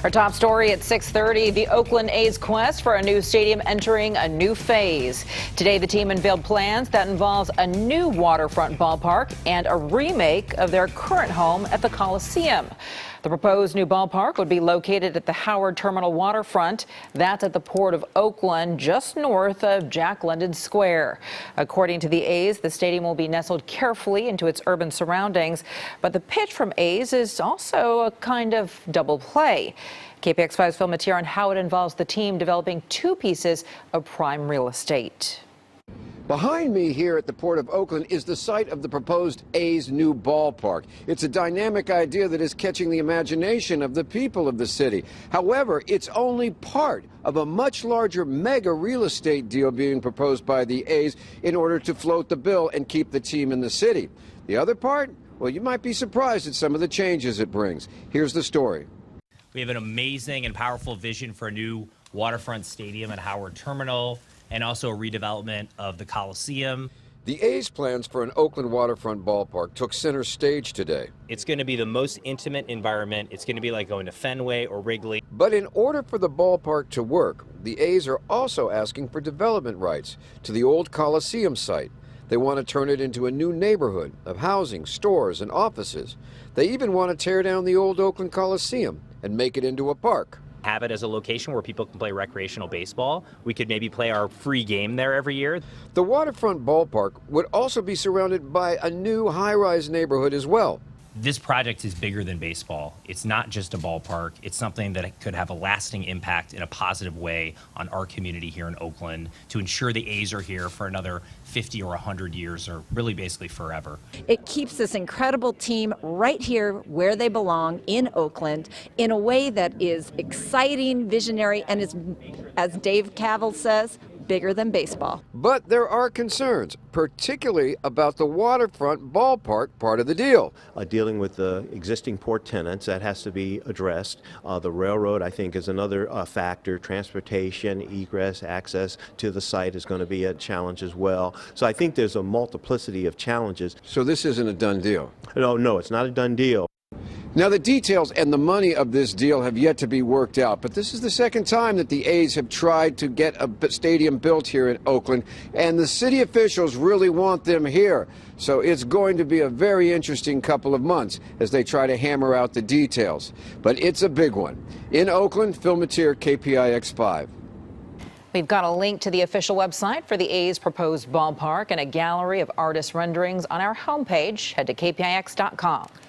Our top story at 6:30, the Oakland A's quest for a new stadium entering a new phase. Today, the team unveiled plans that involves a new waterfront ballpark and a remake of their current home at the Coliseum. The proposed new ballpark would be located at the Howard Terminal waterfront. That's at the Port of Oakland, just north of Jack London Square. According to the A's, the stadium will be nestled carefully into its urban surroundings. But the pitch from A's is also a kind of double play. KPIX 5's Phil Matier on how it involves the team developing two pieces of prime real estate. Behind me here at the Port of Oakland is the site of the proposed A's new ballpark. It's a dynamic idea that is catching the imagination of the people of the city. However, it's only part of a much larger mega real estate deal being proposed by the A's in order to float the bill and keep the team in the city. The other part? Well, you might be surprised at some of the changes it brings. Here's the story. We have an amazing and powerful vision for a new waterfront stadium at Howard Terminal, and also a redevelopment of the Coliseum. The A's plans for an Oakland waterfront ballpark took center stage today. It's going to be the most intimate environment. It's going to be like going to Fenway or Wrigley. But in order for the ballpark to work, the A's are also asking for development rights to the old Coliseum site. They want to turn it into a new neighborhood of housing, stores, and offices. They even want to tear down the old Oakland Coliseum and make it into a park. Have it as a location where people can play recreational baseball. We could maybe play our free game there every year. The waterfront ballpark would also be surrounded by a new high-rise neighborhood as well. This project is bigger than baseball. It's not just a ballpark. It's something that could have a lasting impact in a positive way on our community here in Oakland to ensure the A's are here for another 50 or 100 years, or really basically forever. It keeps this incredible team right here where they belong in Oakland in a way that is exciting, visionary, and is, as Dave Cavell says, bigger than baseball. But there are concerns, particularly about the waterfront ballpark part of the deal. Dealing with the existing port tenants, that has to be addressed. The railroad, I think, is another factor. Transportation, egress, access to the site is going to be a challenge as well. So I think there's a multiplicity of challenges. So this isn't a done deal? No, it's not a done deal. Now, the details and the money of this deal have yet to be worked out, but this is the second time that the A's have tried to get a stadium built here in Oakland, and the city officials really want them here. So it's going to be a very interesting couple of months as they try to hammer out the details. But it's a big one. In Oakland, Phil Matier, KPIX 5. We've got a link to the official website for the A's proposed ballpark and a gallery of artist renderings on our homepage. Head to KPIX.com.